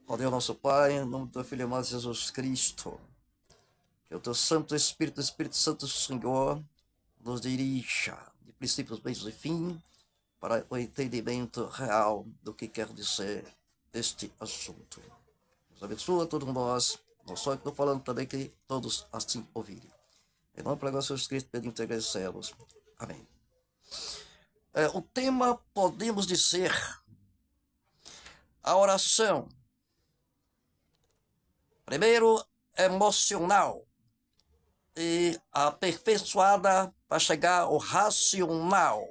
Ó Deus nosso Pai, em nome do teu Filho amado Jesus Cristo, que o teu Santo Espírito Santo do Senhor, nos dirija de princípios, meios e fim para o entendimento real do que quer dizer este assunto. Deus abençoa a todos nós, não só eu que estou falando, também que todos assim ouvirem. Em nome do Jesus Cristo, pedimos integrais céus. Amém. O tema, podemos dizer, a oração. Primeiro, emocional e aperfeiçoada para chegar ao racional.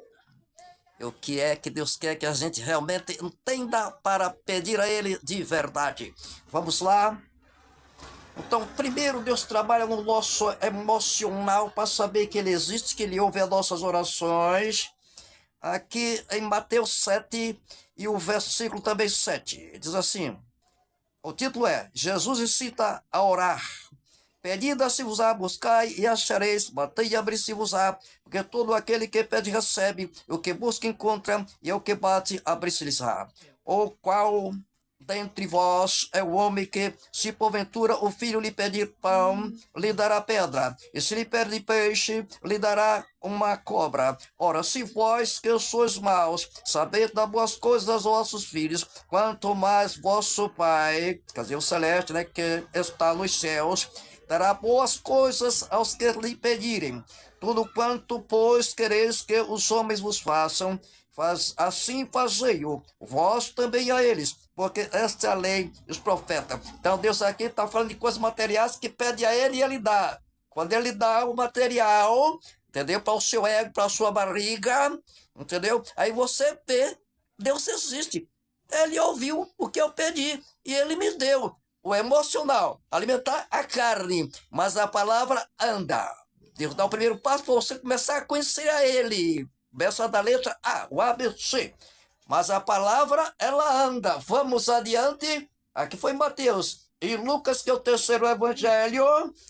O que é que Deus quer que a gente realmente entenda para pedir a Ele de verdade. Vamos lá? Então, primeiro, Deus trabalha no nosso emocional para saber que Ele existe, que Ele ouve as nossas orações. Aqui em Mateus 7 e o versículo também 7, diz assim, o título é, Jesus incita a orar. Pedi, dá-se-vos-á, buscai e achareis, batei e abri-se-vos-á, porque todo aquele que pede recebe, o que busca encontra, e o que bate abri-se-lhes-á. O qual dentre vós é o homem que, se porventura o filho lhe pedir pão, lhe dará pedra, e se lhe pedir peixe, lhe dará uma cobra. Ora, se vós que sois maus, sabeis dar boas coisas aos vossos filhos, quanto mais vosso Pai, quer dizer, o celeste, né, que está nos céus, dará boas coisas aos que lhe pedirem. Tudo quanto, pois, quereis que os homens vos façam, assim fazei-o, vós também a eles, porque esta é a lei dos profetas. Então Deus aqui está falando de coisas materiais que pede a Ele e Ele dá. Quando Ele dá o material, entendeu? Para o seu ego, para a sua barriga, entendeu? Aí você vê, Deus existe. Ele ouviu o que eu pedi e Ele me deu. O emocional, alimentar a carne, mas a palavra anda. Deus dá o primeiro passo para você começar a conhecer a Ele. Começa da letra A, o ABC. Mas a palavra, ela anda. Vamos adiante. Aqui foi Mateus. E Lucas, que é o terceiro evangelho,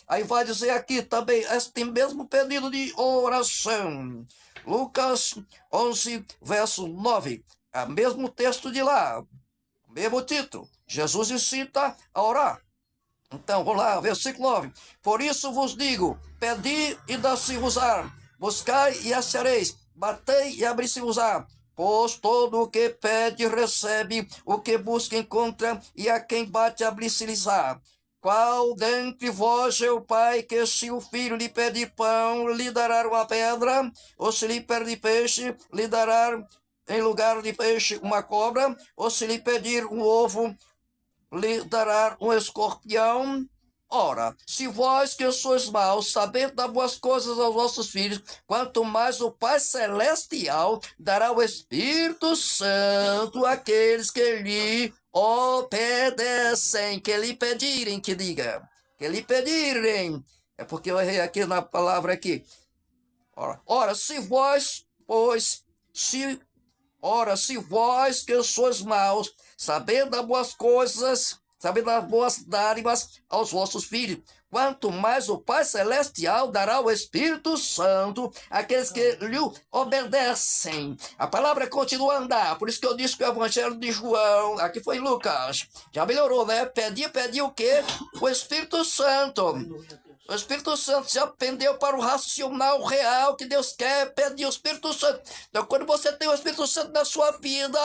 aí vai dizer aqui também este mesmo pedido de oração. Lucas 11, verso 9. É o mesmo texto de lá. Mesmo título. Jesus incita a orar. Então, vamos lá, versículo 9. Por isso vos digo, pedi e dá-se-vos-á, buscai e achareis, batei e abri-se-vos-á. Pois todo o que pede recebe, o que busca encontra, e a quem bate abri-se-lhes-á. Qual dentre vós é o pai que, se o filho lhe pedir pão, lhe dará uma pedra, ou se lhe pedir peixe, lhe dará em lugar de peixe uma cobra, ou se lhe pedir um ovo, lhe dará um escorpião? Ora, se vós que sois maus, sabendo dar boas coisas aos vossos filhos, quanto mais o Pai Celestial dará o Espírito Santo àqueles que lhe obedecem, que lhe pedirem, que diga, que lhe pedirem. É porque eu errei aqui na palavra aqui. Ora, se vós, pois, se Ora, se vós que sois maus, sabendo das boas coisas, sabendo das boas dádivas aos vossos filhos, quanto mais o Pai Celestial dará o Espírito Santo àqueles que lhe obedecem. A palavra continua a andar, por isso que eu disse que o Evangelho de João, aqui foi Lucas, já melhorou, né? Pedi o quê? O Espírito Santo. O Espírito Santo já pendeu para o racional real que Deus quer pedir o Espírito Santo. Então, quando você tem o Espírito Santo na sua vida,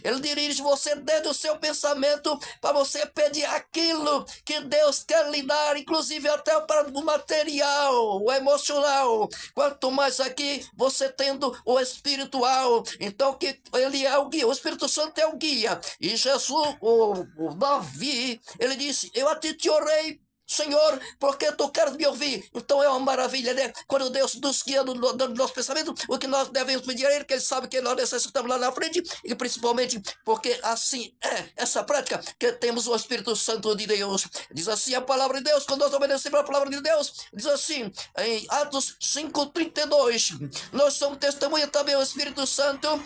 ele dirige você desde o seu pensamento para você pedir aquilo que Deus quer lhe dar, inclusive até para o material, o emocional. Quanto mais aqui você tendo o espiritual, então que ele é o guia, o Espírito Santo é o guia. E Jesus, o Davi, ele disse, eu a ti te orei, Senhor, porque tu queres me ouvir? Então é uma maravilha, né? Quando Deus nos guia no nosso pensamento, o que nós devemos pedir a Ele, que Ele sabe que nós necessitamos lá na frente, e principalmente porque assim é essa prática que temos o Espírito Santo de Deus. Diz assim a palavra de Deus, quando nós obedecemos a palavra de Deus, diz assim, em Atos 5:32, nós somos testemunha também, o Espírito Santo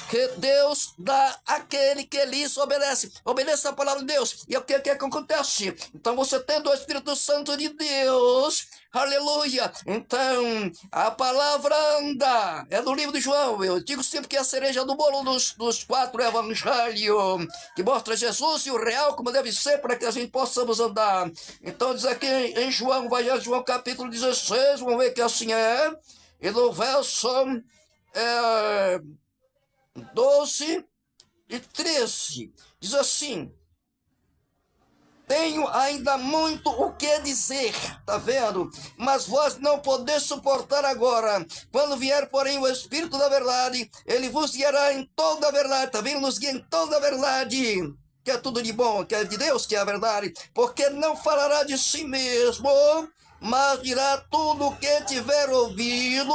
que Deus dá àquele que lhes obedece. Obedeça a palavra de Deus. E o que acontece? Então você tendo o Espírito Santo de Deus, aleluia, então a palavra anda. É do livro de João. Eu digo sempre que é a cereja do bolo dos 4 evangelhos, que mostra Jesus e o real como deve ser para que a gente possamos andar. Então diz aqui em João, vai a João capítulo 16, vamos ver que assim é. E no verso 12 e 13, diz assim: tenho ainda muito o que dizer, tá vendo? Mas vós não podeis suportar agora. Quando vier, porém, o Espírito da verdade, ele vos guiará em toda a verdade, tá vendo? Nos guia em toda a verdade, que é tudo de bom, que é de Deus, que é a verdade, porque não falará de si mesmo, mas dirá tudo o que tiver ouvido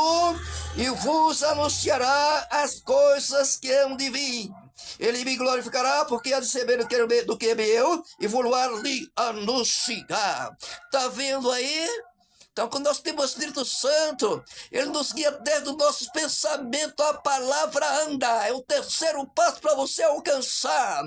e vos anunciará as coisas que hão de vir. Ele me glorificará, porque há de saber do que é meu, e vou lhe anunciar. Tá vendo aí? Então, quando nós temos o Espírito Santo, ele nos guia desde o nosso pensamento, a palavra anda. É o terceiro passo para você alcançar.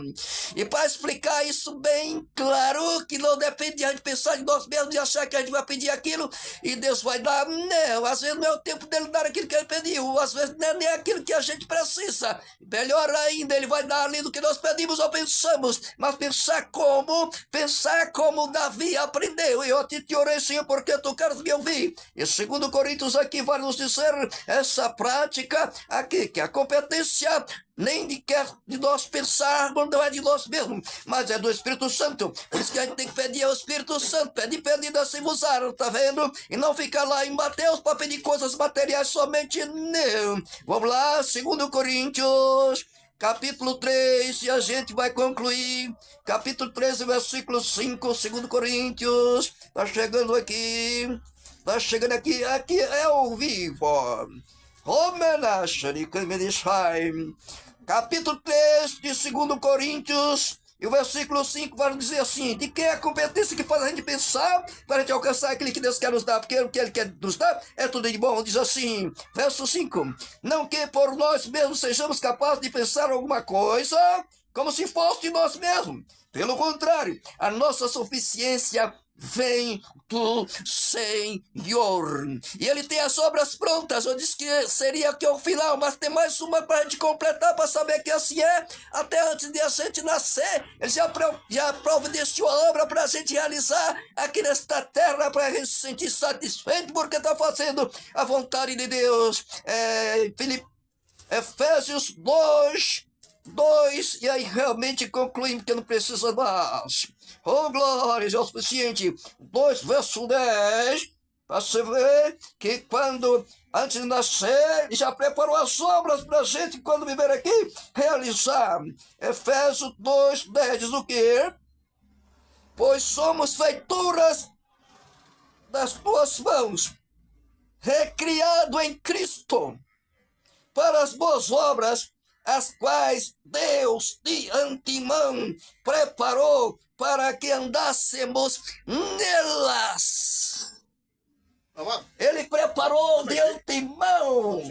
E para explicar isso bem claro, que não depende de a gente pensar de nós mesmos e achar que a gente vai pedir aquilo e Deus vai dar. Não, às vezes não é o tempo dele dar aquilo que ele pediu, às vezes não é nem aquilo que a gente precisa. Melhor ainda, ele vai dar ali do que nós pedimos ou pensamos. Mas pensar como Davi aprendeu. E eu te orei, Senhor, porque tu queres me ouvir. E 2 Coríntios aqui vai nos dizer essa prática aqui, que a competência nem de nós pensarmos, não é de nós mesmos, mas é do Espírito Santo. Por isso que a gente tem que pedir ao Espírito Santo, pedir assim vos dar, tá vendo? E não ficar lá em Mateus para pedir coisas materiais somente, não. Vamos lá, 2 Coríntios capítulo 3, e a gente vai concluir. Capítulo 13, versículo 5, 2 Coríntios. Tá chegando aqui. Aqui é ao vivo. Capítulo 3 de 2 Coríntios, e o versículo 5 vai dizer assim: de que é a competência que faz a gente pensar para a gente alcançar aquilo que Deus quer nos dar, porque o que Ele quer nos dar é tudo de bom. Diz assim, verso 5: não que por nós mesmos sejamos capazes de pensar alguma coisa como se fosse de nós mesmos. Pelo contrário, a nossa suficiência vem do Senhor. E Ele tem as obras prontas. Eu disse que seria aqui o final, mas tem mais uma para a gente completar, para saber que assim é. Até antes de a gente nascer, Ele já providenciou a obra para a gente realizar aqui nesta terra, para a gente se sentir satisfeito, porque está fazendo a vontade de Deus. Efésios 2, e aí realmente concluímos que não precisa mais. Oh, glória, é o suficiente. 2, verso 10, para você ver que quando, antes de nascer, já preparou as obras para a gente, quando viver aqui, realizar. Efésios 2, 10 diz o quê? Pois somos feituras das tuas mãos, recriado em Cristo, para as boas obras, as quais Deus de antemão preparou para que andássemos nelas. Ele preparou de antemão.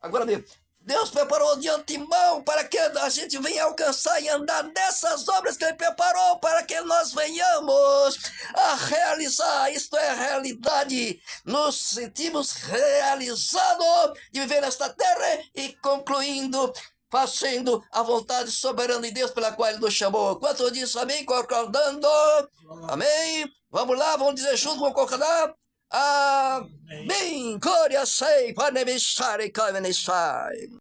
Agora mesmo. Deus preparou de antemão para que a gente venha alcançar e andar nessas obras que Ele preparou para que nós venhamos a realizar. Isto é a realidade. Nos sentimos realizados de viver nesta terra e concluindo, fazendo a vontade soberana de Deus pela qual Ele nos chamou. Quanto disso, amém? Concordando? Amém? Vamos lá, vamos dizer juntos, vamos concordar? Amém. Glória a Deus.